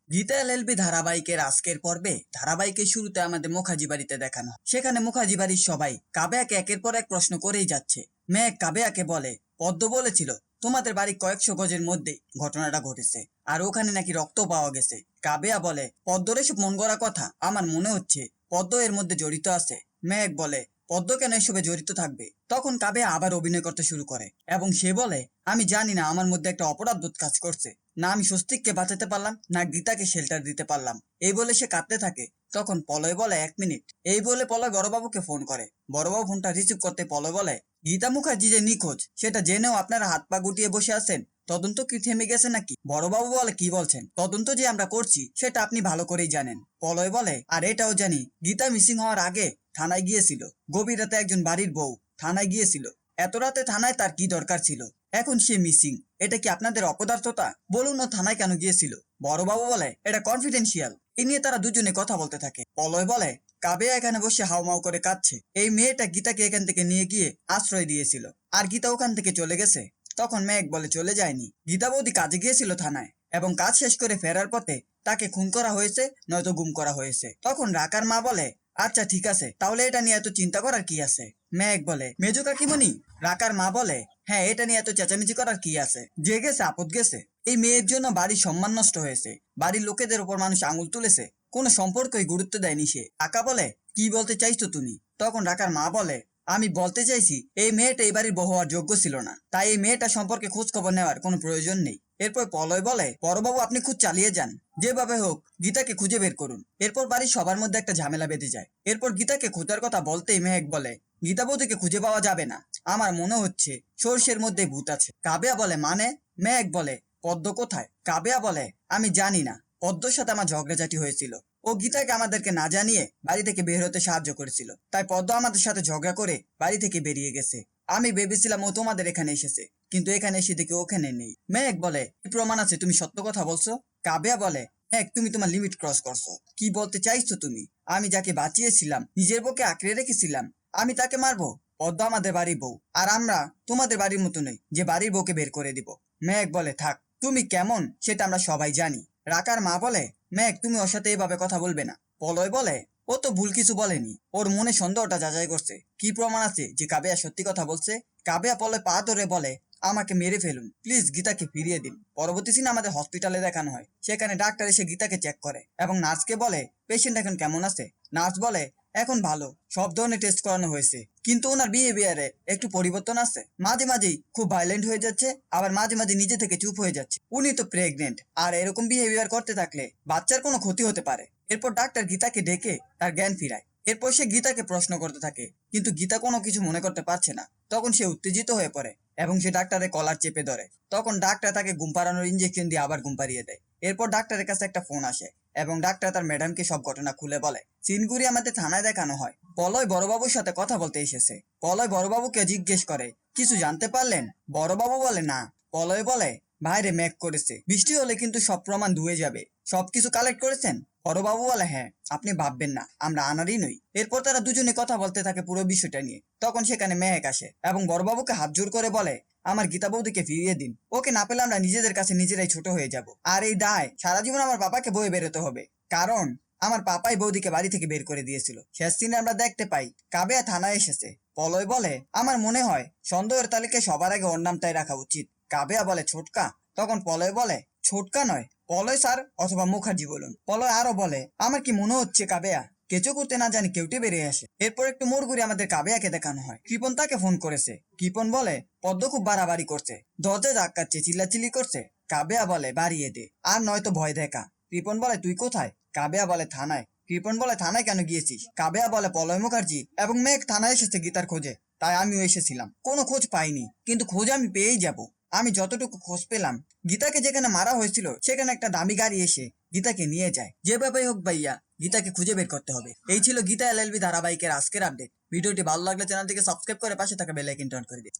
Gita LLB ধারাবাহিকের আজকের পর্বে ধারাবাহিকের শুরুতে আমাদের মুখার্জি বাড়িতে দেখানো হয়। সেখানে মুখার্জি বাড়ির সবাই কাবেয়াকে একের পর এক প্রশ্ন করেই যাচ্ছে। মেঘ কাবেয়াকে বলে, পদ্ম বলেছিল তোমাদের বাড়ি কয়েকশো গজের মধ্যেই ঘটনাটা ঘটেছে, আর ওখানে নাকি রক্ত পাওয়া গেছে। কাবেয়া বলে, পদ্মর এসব মন গড়া কথা, আমার মনে হচ্ছে পদ্ম এর মধ্যে জড়িত আছে। মেঘ বলে, পদ্ম কেন এসবে জড়িত থাকবে? তখন কাবেয়া আবার অভিনয় করতে শুরু করে এবং সে বলে, আমি জানি না, আমার মধ্যে একটা অপরাধ বোধ কাজ করছে। না আমি স্বস্তিককে বাঁচাতে পারলাম, না গীতাকে শেল্টার দিতে পারলাম। এই বলে সে কাঁদতে থাকে। তখন পলয় বলে, 1 মিনিট। এই বলে পলয় বড়বাবুকে ফোন করে। বড়বাবু ফোনটা রিসিভ করতে পলয় বলে, গীতা মুখার্জি যে নিখোঁজ সেটা জেনেও আপনারা হাত পা গুটিয়ে বসে আছেন, তদন্ত কি থেমে গেছে নাকি? বড়বাবু বলে, কি বলছেন? তদন্ত যে আমরা করছি সেটা আপনি ভালো করেই জানেন। পলয় বলে, আর এটাও জানি গীতা মিসিং হওয়ার আগে থানায় গিয়েছিল। গভীর রাতে একজন বাড়ির বউ থানায় গিয়েছিল। এত রাতে থানায় তার কি দরকার ছিল? এখন সে মিসিং, এটা কি আপনাদের অপদার্থতা? বলুন, ও থানায় কেন গিয়েছিল? বড়বাবু বলে, এটা কনফিডেন্সিয়াল। এ নিয়ে তারা দুজনে কথা বলতে থাকে। পলয় বলে, কাবেয়া এখানে বসে হাউমাউ করে কাঁদছে। এই মেয়েটা গীতাকে এখান থেকে নিয়ে গিয়ে আশ্রয় দিয়েছিল, আর গীতা ওখান থেকে চলে গেছে। তখন মেঘ বলে, চলে যায়নি, গীতা বৌদি কাজে গিয়েছিল থানায়, এবং কাজ শেষ করে ফেরার পথে তাকে খুন করা হয়েছে, নয়তো গুম করা হয়েছে। তখন রাকার মা বলে, আচ্ছা ঠিক আছে, তাহলে এটা নিয়ে এত চিন্তা করার কি আছে? মেঘ বলে, মেজো কাকিমণি। রাকার মা বলে, হ্যাঁ, এটা নিয়ে এত চেঁচামেচি করার কি আছে? যে গেছে আপদ গেছে। এই মেয়ের জন্য বাড়ির সম্মান নষ্ট হয়েছে, বাড়ির লোকেদের উপর মানুষ আঙুল তুলেছে, কোনো সম্পর্কই গুরুত্ব দেয়নি সে। কাকা বলে, কি বলতে চাইছো তুমি? তখন রাকার মা বলে, আমি বলতে চাইছি এই মেয়েটা এই বাড়ির বউ হওয়ার যোগ্য ছিল না, তাই এই মেয়েটা সম্পর্কে খোঁজ খবর নেওয়ার কোনো প্রয়োজন নেই। এরপর পলয় বলে, বড়বাবু আপনি খুঁজ চালিয়ে যান, যেভাবে হোক গীতাকে খুঁজে বের করুন। এরপর বাড়ির সবার মধ্যে একটা ঝামেলা বেঁধে যায়। এরপর গীতাকে খোঁজার কথা বলতেই মেহেক বলে, গীতা বৌদিকে খুঁজে পাওয়া যাবে না, আমার মনে হচ্ছে সর্ষের মধ্যে ভূত আছে। কাবেয়া বলে, মানে? মেহেক বলে, পদ্ম কোথায়? কাবেয়া বলে, আমি জানি না, পদ্মর সাথে আমার ঝগড়াঝাটি হয়েছিল। ও গীতাকে আমাদেরকে না জানিয়ে বাড়ি থেকে বের হতে সাহায্য করেছিল, তাই পদ্ম আমাদের সাথে ঝগড়া করে বাড়ি থেকে বেরিয়ে গেছে। আমি ভেবেছিলাম ও তোমাদের এখানে এসেছে, কিন্তু এখানে এসে দেখি ওখানে নেই। মেহেক বলে, কি প্রমাণ আছে তুমি সত্য কথা বলছো? কাবেয়া বলে, হ্যাঁ, তুমি তোমার লিমিট ক্রস করছো। কি বলতে চাইছো তুমি? আমি যাকে বাঁচিয়েছিলাম, নিজের বউকে আঁকড়ে রেখেছিলাম, আমি তাকে মারবো? পদ্ম আমাদের বাড়ির বউ, আর আমরা তোমাদের বাড়ির মতো নই যে বাড়ির বউকে বের করে দিব। মেহেক বলে, থাক, তুমি কেমন সেটা আমরা সবাই জানি। রাকার মা বলে, মেহেক তুমি ওর সাথে এভাবে কথা বলবে না। পলয় বলে, ও তো ভুল কিছু বলেনি, ওর মনে সন্দেহটা যাচাই করছে। কি প্রমাণ আছে যে কাবেয়া সত্যি কথা বলছে? কাবেয়া পলয় পা ধরে বলে, আমাকে মেরে ফেলুন প্লিজ, গীতাকে ফিরিয়ে দিন। পরবর্তী সিনে আমাদের হসপিটালে দেখানো হয়। সেখানে ডাক্তার এসে গীতাকে চেক করে এবং নার্সকে বলে, পেশেন্ট এখন কেমন আছে? নার্স বলে, এখন ভালো, সব ধরনের টেস্ট করানো হয়েছে, কিন্তু ওনার বিহেভিয়ারে একটু পরিবর্তন আছে। মাঝে মাঝেই খুব ভাইলেন্ট হয়ে যাচ্ছে, আবার মাঝে মাঝে নিজে থেকে চুপ হয়ে যাচ্ছে। উনি তো প্রেগনেন্ট, আর এরকম বিহেভিয়ার করতে থাকলে বাচ্চার কোনো ক্ষতি হতে পারে। এরপর ডাক্তার গীতাকে ডেকে তার জ্ঞান ফিরায়। এরপর সে গীতাকে প্রশ্ন করতে থাকে, কিন্তু গীতা কোনো কিছু মনে করতে পারছে না। তখন সে উত্তেজিত হয়ে পড়ে এবং সে ডাক্তারের কলার চেপে ধরে। তখন ডাক্তার তাকে ঘুম পাড়ানোর ইঞ্জেকশন দিয়ে আবার ঘুম পাড়িয়ে দেয়। এরপর ডাক্তারের কাছে একটা ফোন আসে এবং ডাক্তার তার ম্যাডামকে সব ঘটনা খুলে বলে। সিনগুড়ি আমাদের থানায় দেখানো হয়। পলয় বড়বাবুর সাথে কথা বলতে এসেছে। পলয় বড়বাবুকে জিজ্ঞেস করে, কিছু জানতে পারলেন? বড়বাবু বলে, না। পলয় বলে, বাইরে মেঘ করেছে, বৃষ্টি হলে কিন্তু সব প্রমাণ ধুয়ে যাবে। সবকিছু কালেক্ট করেছেন? বড়বাবু বলে, হ্যাঁ, আপনি ভাববেন না আমরা আনারই নই। এরপর তারা দুজনে কথা বলতে থাকে পুরো বিষয়টা নিয়ে। তখন সেখানে মেহেক আসে এবং বড়বাবুকে হাত জোর করে বলে, আমার গীতা বৌদিকে ফিরিয়ে দিন, ওকে না পেলে আমরা নিজেদের কাছে নিজেরাই ছোট হয়ে যাব, আর এই দায় সারা জীবন আমার পাপাকে বয়ে বেরোতে হবে, কারণ আমার পাপাই বৌদিকে বাড়ি থেকে বের করে দিয়েছিল। শেষ দিনে আমরা দেখতে পাই কাবেয়া থানায় এসেছে। পলয় বলে, আমার মনে হয় সন্দেহের তালিকায় সবার আগে ওর নামটাই রাখা উচিত। কাবেয়া বলে, ছোটকা। তখন পলয় বলে, ছোটকা নয়, পলয় স্যার অথবা মুখার্জি বলুন। পলয় আরো বলে, আমার কি মনে হচ্ছে কাবেয়া কেঁচো করতে না জানি কেউটে বেরিয়ে আসে। এরপর একটু মোড় ঘুরে আমাদের কাবেয়াকে দেখানো হয়। কৃপন তাকে ফোন করেছে। কৃপন বলে, পদ্ম খুব বাড়াবাড়ি করছে, দরজায় ধাক্কাচ্ছে, চিল্লাচিল্লি করছে। কাবেয়া বলে, বাড়িয়ে দে, আর নয়তো ভয় দেখা। কৃপন বলে, তুই কোথায়? কাবেয়া বলে, থানায়। কৃপন বলে, থানায় কেন গিয়েছিস? কাবেয়া বলে, পলয় মুখার্জি এবং মেঘ থানায় এসেছে গীতার খোঁজে, তাই আমিও এসেছিলাম। কোনো খোঁজ পাইনি, কিন্তু খোঁজ আমি পেয়েই যাব। আমি যতটুকু খোঁজ পেলাম, গীতাকে যেখানে মারা হয়েছিল সেখানে একটা দামি গাড়ি এসে গীতাকে নিয়ে যায়। যেভাবে হোক ভাইয়া, গীতাকে খুঁজে বের করতে হবে। এই ছিল গীতা এলএলবি ধারাবাহিকের আজকের আপডেট। ভিডিওটি ভালো লাগলে চ্যানেলটিকে সাবস্ক্রাইব করে পাশে থাকা বেল আইকনটি অন করে দিন।